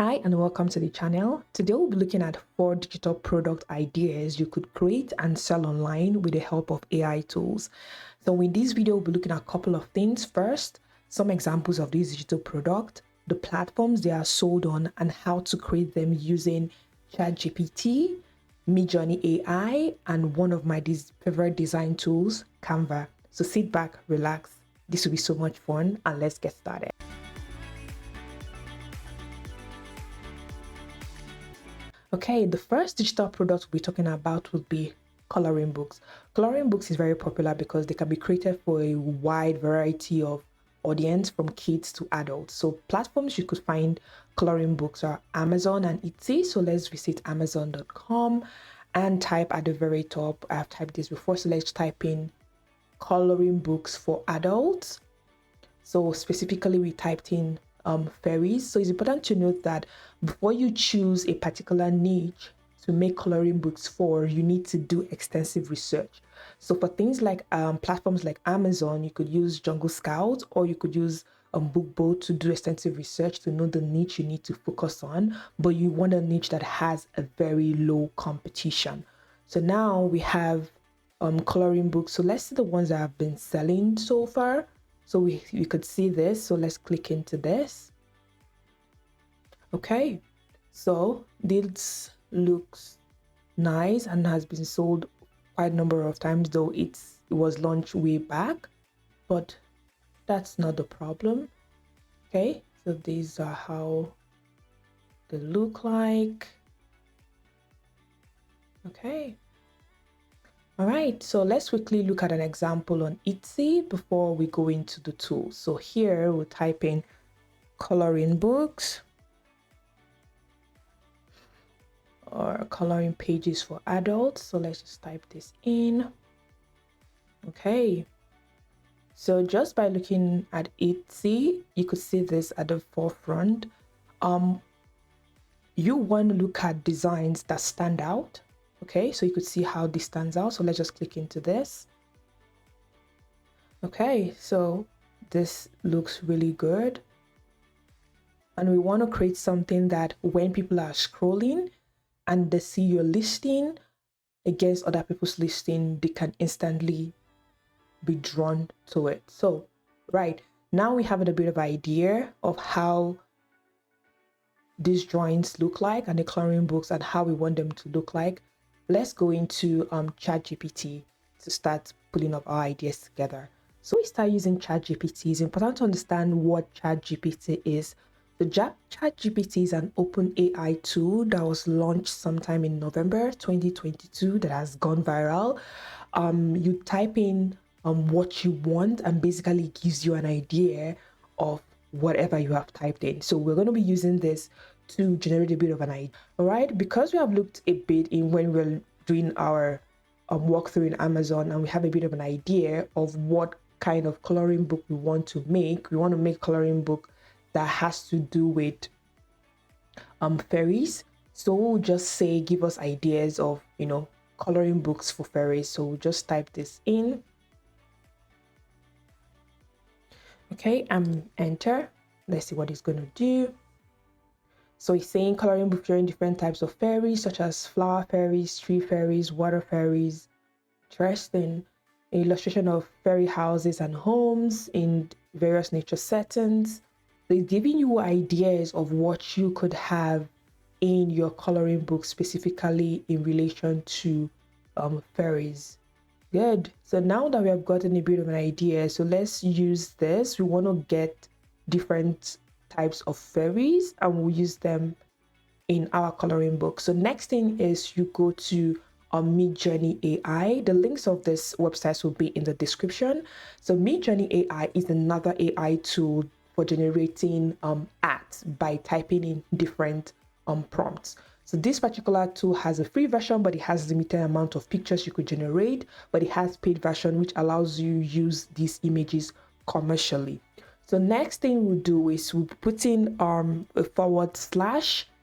Hi and welcome to the channel. Today we'll be looking at 4 digital product ideas you could create and sell online with the help of AI tools. So in this video, we'll be looking at a couple of things. First, some examples of these digital products, the platforms they are sold on, and how to create them using ChatGPT, Midjourney AI, and one of my favorite design tools, Canva. So sit back, relax. This will be so much fun, and let's get started. Okay, the first digital product we're talking about would be coloring books. Coloring books is very popular because they can be created for a wide variety of audience, from kids to adults. So platforms you could find coloring books are Amazon and Etsy. So let's visit amazon.com and type at the very top. I've typed this before, so let's type in coloring books for adults. So specifically we typed in fairies. So it's important to note that before you choose a particular niche to make coloring books for, you need to do extensive research. So for things like platforms like Amazon, you could use Jungle Scout, or you could use BookBoat to do extensive research to know the niche you need to focus on, but you want a niche that has a very low competition. So now we have coloring books. So let's see the ones that have been selling so far. So we could see this. So let's click into this. Okay, so this looks nice and has been sold quite a number of times, though it was launched way back, but that's not the problem. Okay, so these are how they look like. Okay. All right, so let's quickly look at an example on Etsy before we go into the tool. So here we'll type in coloring books or coloring pages for adults. So let's just type this in. Okay, so just by looking at Etsy, you could see this at the forefront. You want to look at designs that stand out. Okay, so you could see how this stands out. So let's just click into this. Okay, so this looks really good. And we want to create something that when people are scrolling and they see your listing against other people's listing, they can instantly be drawn to it. So, right, now we have a bit of idea of how these drawings look like and the coloring books and how we want them to look like. Let's go into ChatGPT to start pulling up our ideas together. So we start using ChatGPT. It's important to understand what ChatGPT is. The ChatGPT is an OpenAI tool that was launched sometime in November 2022 that has gone viral. You type in what you want and basically gives you an idea of whatever you have typed in. So we're going to be using this to generate a bit of an idea. All right, because we have looked a bit in when we're doing our walkthrough in Amazon, and we have a bit of an idea of what kind of coloring book we want to make. We want to make a coloring book that has to do with fairies. So we'll just say give us ideas of, you know, coloring books for fairies. So we'll just type this in. Okay, and enter. Let's see what it's going to do. So it's saying coloring book featuring different types of fairies, such as flower fairies, tree fairies, water fairies. Interesting. Illustration of fairy houses and homes in various nature settings. So it's giving you ideas of what you could have in your coloring book, specifically in relation to fairies. Good. So now that we have gotten a bit of an idea, so let's use this. We want to get different types of fairies and we'll use them in our coloring book. So next thing is you go to Midjourney AI. The links of this website will be in the description. So Midjourney AI is another AI tool for generating ads by typing in different prompts. So this particular tool has a free version, but it has limited amount of pictures you could generate, but it has paid version which allows you use these images commercially. So next thing we'll do is we'll put in a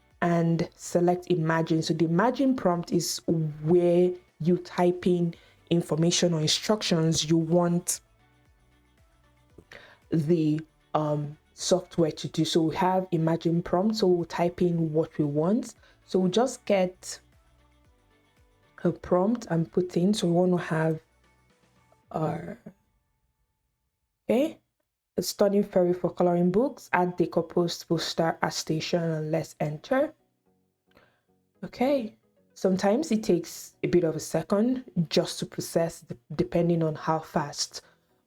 / and select imagine. So the imagine prompt is where you type in information or instructions you want the software to do. So we have imagine prompt, so we'll type in what we want. So we'll just get a prompt and put in. So we want to have our, okay, a stunning fairy for coloring books, add decomposed poster at station, and let's enter. Okay, sometimes it takes a bit of a second just to process, depending on how fast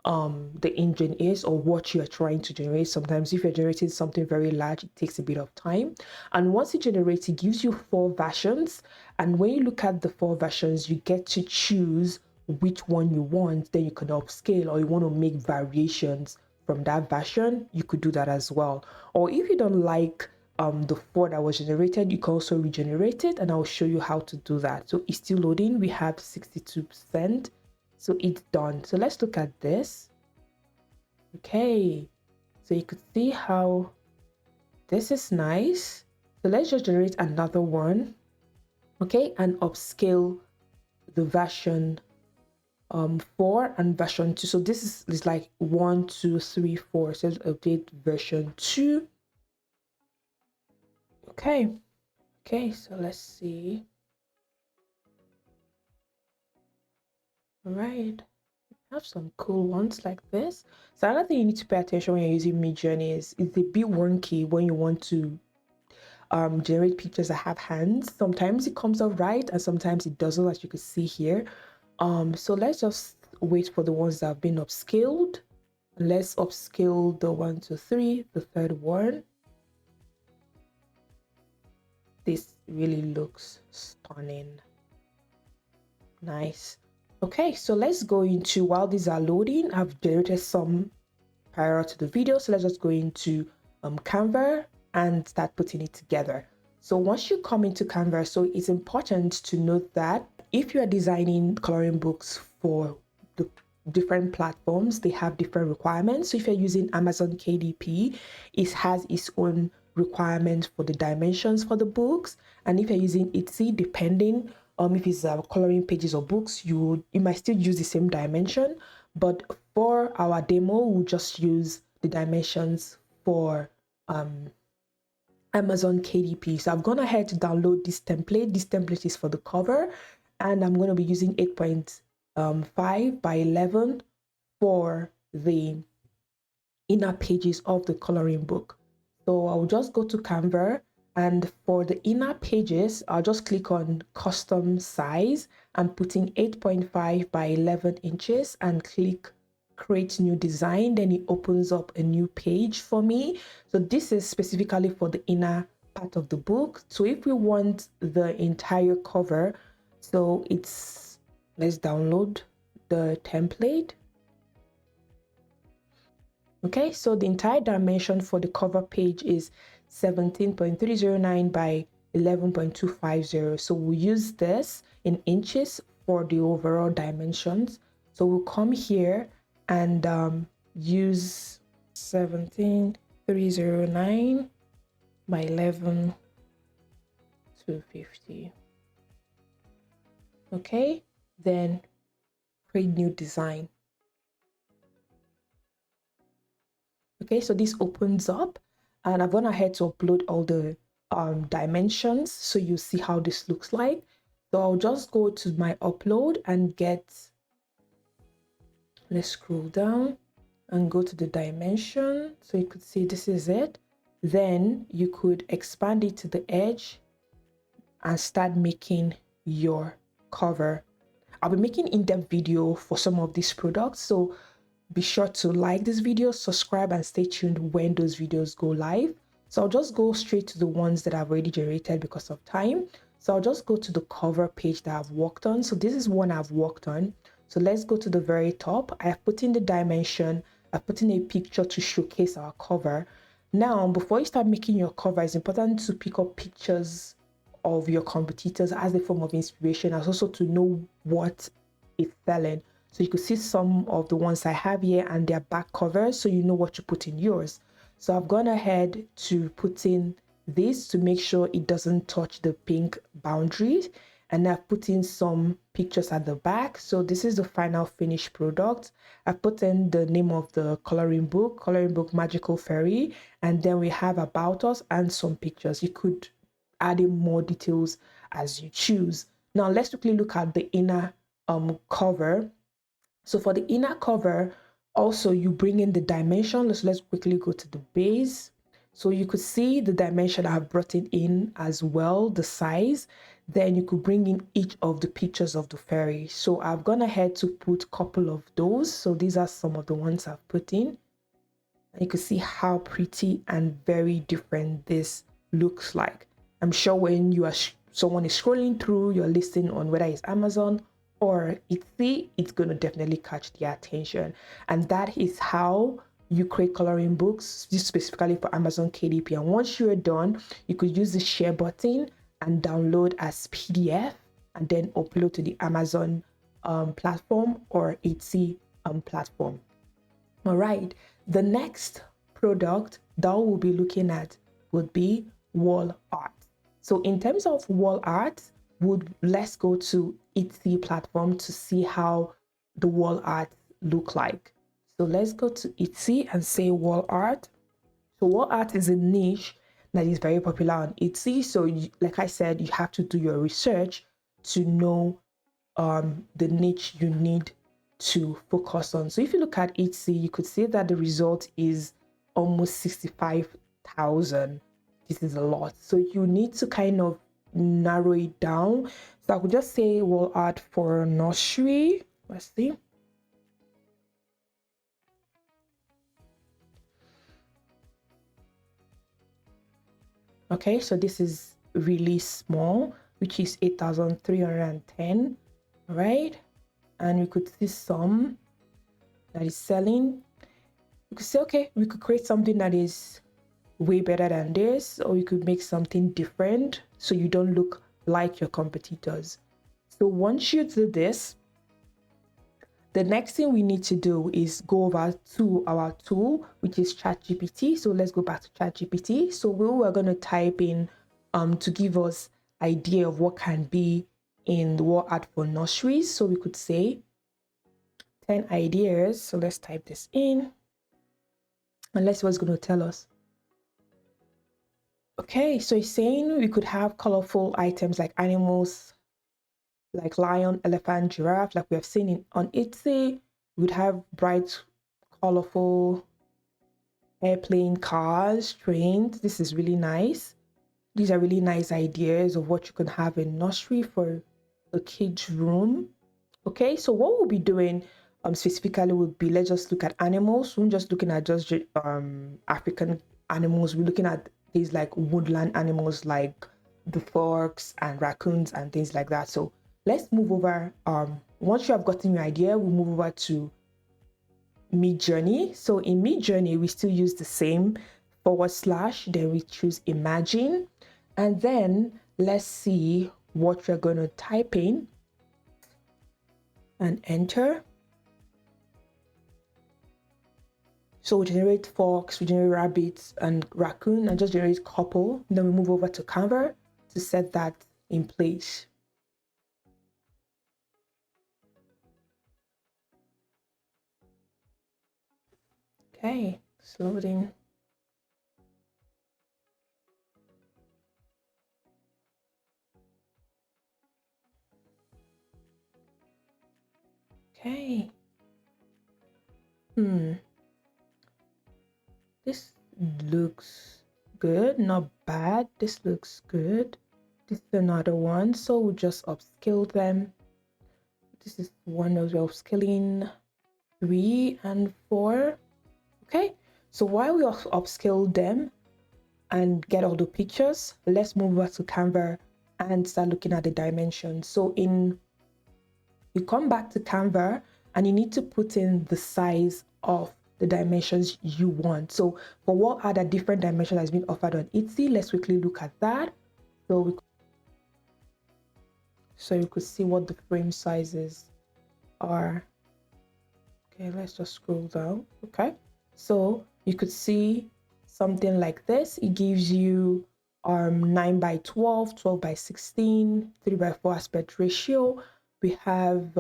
the engine is or what you're trying to generate. Sometimes if you're generating something very large, it takes a bit of time. And once it generates, it gives you 4 versions. And when you look at the 4 versions, you get to choose which one you want. Then you can upscale, or you want to make variations from that version, you could do that as well. Or if you don't like the 4 that was generated, you can also regenerate it, and I'll show you how to do that. So it's still loading. We have 62%. So it's done. So let's look at this. Okay, so you could see how this is nice. So let's just generate another one. Okay, and upscale the version 4 and version 2. So this is like 1, 2, 3, 4. So let's update version 2. Okay, so let's see. All right, have some cool ones like this. So another thing you need to pay attention when you're using Midjourney is it's a bit wonky when you want to generate pictures that have hands. Sometimes it comes out right and sometimes it doesn't, as you can see here. So let's just wait for the ones that have been upscaled. Let's upscale the 1, 2, 3, the third one. This really looks stunning. Nice. Okay, so let's go into, while these are loading, I've generated some prior to the video. So let's just go into Canva and start putting it together. So once you come into Canva, so it's important to note that if you are designing coloring books for the different platforms, they have different requirements. So if you're using Amazon KDP, it has its own requirements for the dimensions for the books. And if you're using Etsy, depending if it's coloring pages or books, you might still use the same dimension. But for our demo, we'll just use the dimensions for Amazon KDP. So I've gone ahead to download this template. This template is for the cover, and I'm going to be using 8.5 by 11 for the inner pages of the coloring book. So I'll just go to Canva, and for the inner pages, I'll just click on custom size and put in 8.5 by 11 inches and click create new design. Then it opens up a new page for me. So this is specifically for the inner part of the book. So if we want the entire cover, so let's download the template. Okay, so the entire dimension for the cover page is 17.309 by 11.250. So we'll use this in inches for the overall dimensions. So we'll come here and use 17.309 by 11.250. Okay, then create new design. Okay, so this opens up, and I've gone ahead to upload all the dimensions, so you see how this looks like. So I'll just go to my upload and let's scroll down and go to the dimension. So you could see this is it. Then you could expand it to the edge and start making your cover. I'll be making in-depth video for some of these products, so be sure to like this video, subscribe, and stay tuned when those videos go live. So I'll just go straight to the ones that I've already generated because of time. So I'll just go to the cover page that I've worked on. So this is one I've worked on. So let's go to the very top. I have put in the dimension. I've put in a picture to showcase our cover. Now, before you start making your cover, it's important to pick up pictures of your competitors as a form of inspiration, as also to know what is selling. So you could see some of the ones I have here and their back covers, so you know what to put in yours. So I've gone ahead to put in this to make sure it doesn't touch the pink boundaries. and I've put in some pictures at the back. So this is the final finished product. I put in the name of the coloring book Magical Fairy, and then we have about us and some pictures. You could add in more details as you choose. Now let's quickly look at the inner cover. So for the inner cover, also you bring in the dimension. Let's quickly go to the base. So you could see the dimension I have brought it in as well, the size. Then you could bring in each of the pictures of the fairy. So I've gone ahead to put a couple of those. So these are some of the ones I've put in. And you can see how pretty and very different this looks like. I'm sure when you are someone is scrolling through your listing on whether it's Amazon or Etsy, it's going to definitely catch their attention. And that is how you create coloring books, just specifically for Amazon KDP. And once you're done, you could use the share button and download as PDF and then upload to the Amazon platform or Etsy platform. All right, the next product that we'll be looking at would be wall art. So in terms of wall art, let's go to Etsy platform to see how the wall art look like. So let's go to Etsy and say wall art. So wall art is a niche that is very popular on Etsy. So like I said, you have to do your research to know the niche you need to focus on. So if you look at Etsy, you could see that the result is almost 65,000. This is a lot. So you need to kind of narrow it down. So I could just say wall art for nursery. Let's see. Okay, so this is really small, which is 8,310, right? And we could see some that is selling. You could say, okay, we could create something that is way better than this, or you could make something different so you don't look like your competitors. So once you do this, the next thing we need to do is go over to our tool, which is ChatGPT. So let's go back to ChatGPT. So we are going to type in to give us idea of what can be in the wall art for nurseries. So we could say 10 ideas. So let's type this in and let's see what's going to tell us. Okay, so it's saying we could have colorful items like animals, like lion, elephant, giraffe, like we have seen on Etsy. We would have bright, colorful airplane, cars, trains. This is really nice. These are really nice ideas of what you can have in nursery for a kid's room. Okay, so what we'll be doing specifically would be, let's just look at animals. We're just looking at just African animals. We're looking at things like woodland animals like the fox and raccoons and things like that. So let's move over. Once you have gotten your idea, we'll move over to Midjourney. So in Midjourney, we still use the same /, then we choose imagine, and then let's see what we're going to type in and enter. So we generate fox, we generate rabbits and raccoon, and just generate couple. Then we move over to Canva to set that in place. Okay, it's loading. Okay. This looks good, not bad. This looks good. This is another one, so we'll just upscale them. This is one of the upscaling 3 and 4. Okay, so while we upscale them and get all the pictures, let's move over to Canva and start looking at the dimensions. So you come back to Canva and you need to put in the size of the dimensions you want. So for what are the different dimensions that's been offered on Etsy, let's quickly look at that. So you could see what the frame sizes are. Okay, let's just scroll down. Okay, so you could see something like this. It gives you 9 by 12, 12 by 16, 3 by 4 aspect ratio. We have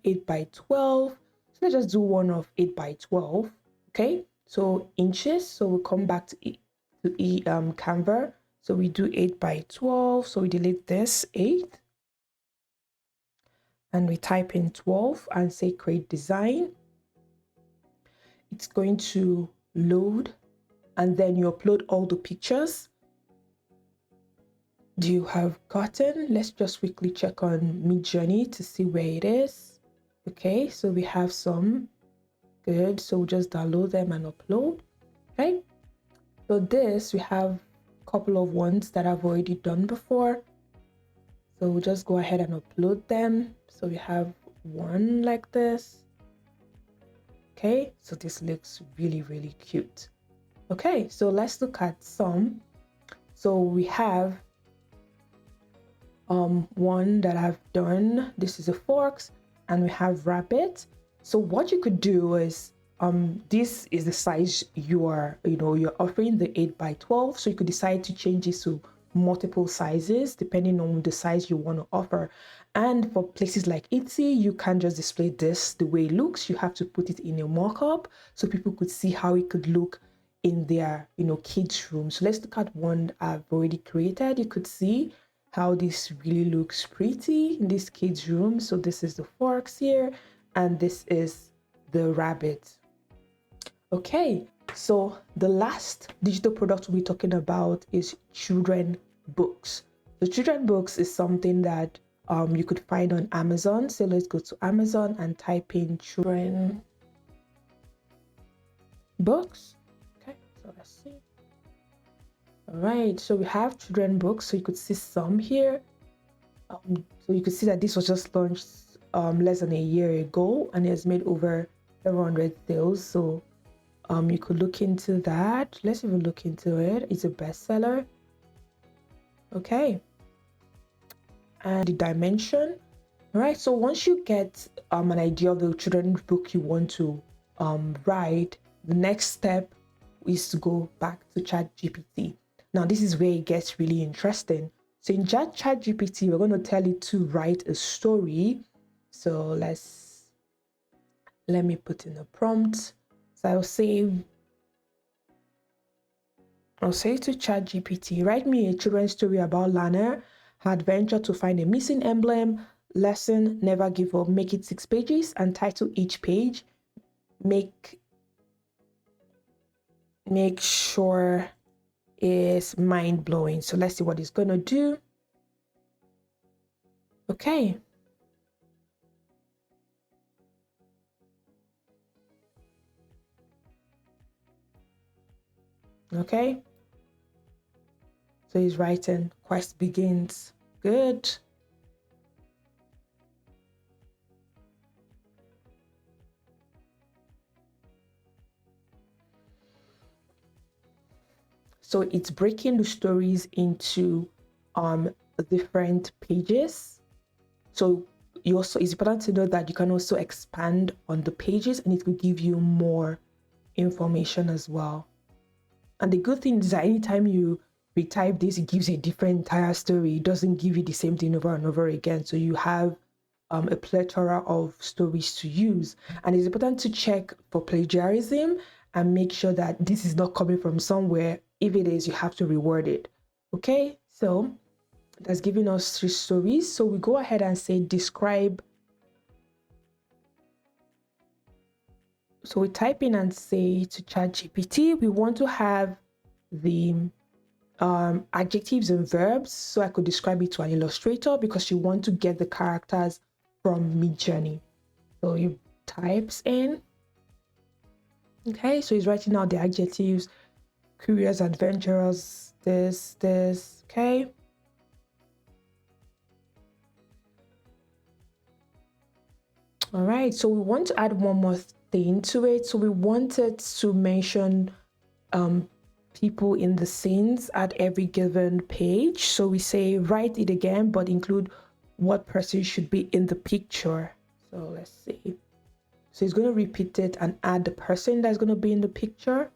8 by 12. So let's just do one of 8 by 12. Okay, so inches. So we'll come back to Canva. So we do 8 by 12. So we delete this 8 and we type in 12 and say create design. It's going to load and then you upload all the pictures you have gotten. Let's just quickly check on Midjourney to see where it is. Okay, so we have some. Good, so we'll just download them and upload. Okay, so this we have a couple of ones that I've already done before, so we'll just go ahead and upload them. So we have one like this. Okay, so this looks really, really cute. Okay, so let's look at some. So we have one that I've done. This is a fox and we have rabbit. So what you could do is this is the size you're offering, the 8 by 12. So you could decide to change this to multiple sizes depending on the size you want to offer. And for places like Etsy, you can't just display this the way it looks. You have to put it in a mock-up so people could see how it could look in their kids room. So let's look at one I've already created. You could see how this really looks pretty in this kids room. So this is the fox here and this is the rabbit. Okay, so the last digital product we'll be talking about is children books. The children books is something that you could find on Amazon. So let's go to Amazon and type in children books. Okay, so let's see. All right, so we have children books. So you could see some here. So you could see that this was just launched less than a year ago and it has made over 700 sales. So you could look into that. Let's even look into it. It's a bestseller. Okay, and the dimension. All right, so once you get an idea of the children's book you want to write, the next step is to go back to ChatGPT. Now this is where it gets really interesting. So in ChatGPT, we're going to tell it to write a story. So let me put in a prompt. So I'll say to ChatGPT, write me a children's story about Lana, her adventure to find a missing emblem, lesson, never give up, make it 6 pages and title each page. Make sure it's mind-blowing. So let's see what it's gonna do. Okay. Okay. So he's writing, quest begins. Good. So it's breaking the stories into different pages. So it's important to know that you can also expand on the pages and it will give you more information as well. And the good thing is that anytime you retype this, it gives a different entire story. It doesn't give you the same thing over and over again. So you have a plethora of stories to use. And it's important to check for plagiarism and make sure that this is not coming from somewhere. If it is, you have to reword it. Okay, so that's giving us 3 stories. So we go ahead and say describe. So we type in and say to ChatGPT, we want to have the adjectives and verbs so I could describe it to an illustrator because you want to get the characters from Midjourney. So he types in. Okay, so he's writing out the adjectives, curious, adventurous, this, okay. All right, so we want to add one more thing to it. So we wanted to mention people in the scenes at every given page. So we say write it again, but include what person should be in the picture. So let's see. So he's going to repeat it and add the person that's going to be in the picture.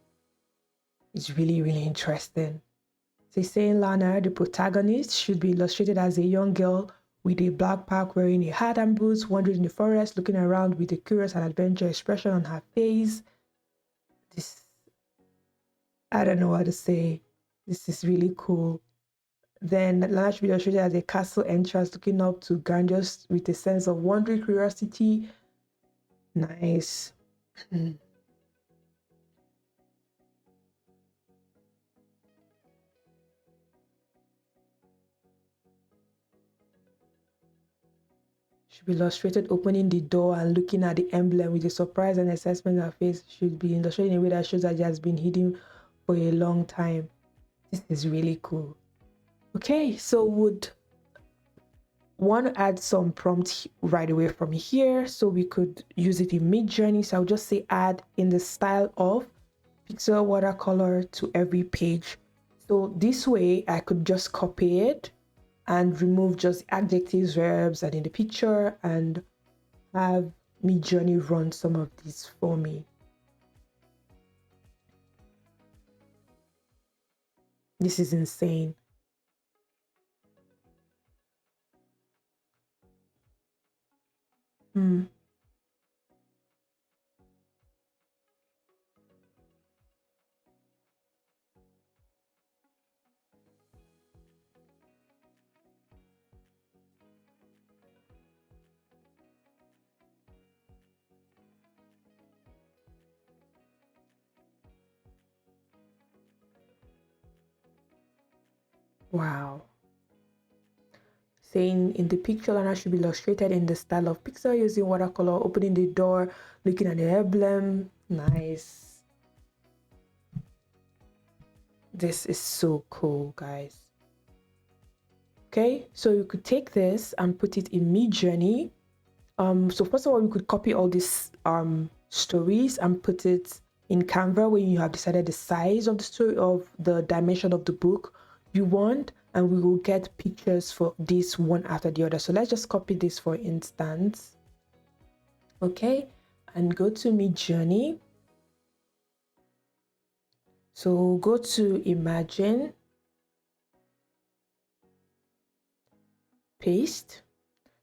It's really, really interesting. So it's saying Lana, the protagonist, should be illustrated as a young girl with a backpack, wearing a hat and boots, wandering in the forest, looking around with a curious and adventurous expression on her face. This, I don't know what to say. This is really cool. Then Lana should be illustrated as a castle entrance, looking up to grandeur with a sense of wondering curiosity. Nice. Should be illustrated opening the door and looking at the emblem with a surprise and assessment on her face. Should be illustrated in a way that shows that it has been hidden for a long time. This is really cool. Okay, so would want to add some prompt right away from here, so we could use it in Midjourney. So I'll just say add in the style of pixel watercolor to every page. So this way I could just copy it and remove just adjectives, verbs, and in the picture, and have Midjourney run some of these for me. This is insane. Wow. Saying in the picture, Lana should be illustrated in the style of pixel using watercolor, opening the door, looking at the emblem. Nice. This is so cool, guys. Okay, so you could take this and put it in Midjourney. So first of all, you could copy all these stories and put it in Canva when you have decided the size of the story, of the dimension of the book you want, and we will get pictures for this one after the other. So let's just copy this for instance. Okay, and go to Midjourney. So go to Imagine, paste.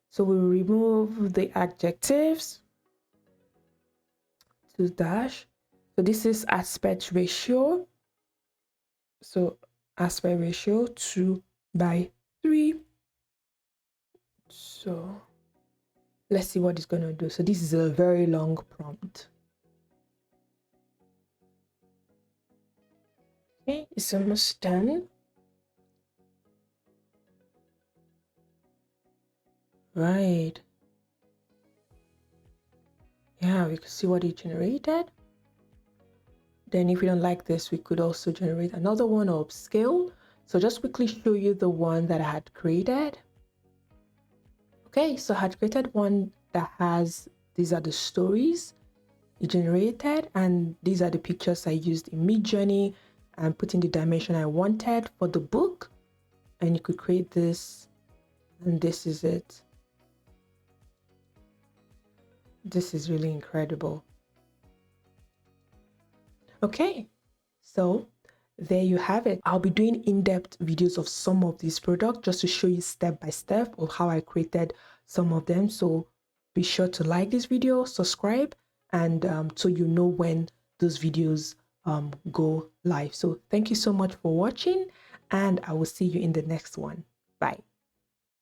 So we'll remove the adjectives to dash. So this is aspect ratio. So aspect ratio 2:3. So let's see what it's going to do. So this is a very long prompt. Okay, it's almost done. Right. Yeah, we can see what it generated. Then if we don't like this, we could also generate another one or upscale. So just quickly show you the one that I had created. Okay, so I had created one that has, these are the stories it generated, and these are the pictures I used in Midjourney and put in the dimension I wanted for the book. And you could create this, and this is it. This is really incredible. Okay, so there you have it. I'll be doing in-depth videos of some of these products just to show you step by step of how I created some of them. So be sure to like this video, subscribe, and so you know when those videos go live. So thank you so much for watching, and I will see you in the next one. Bye.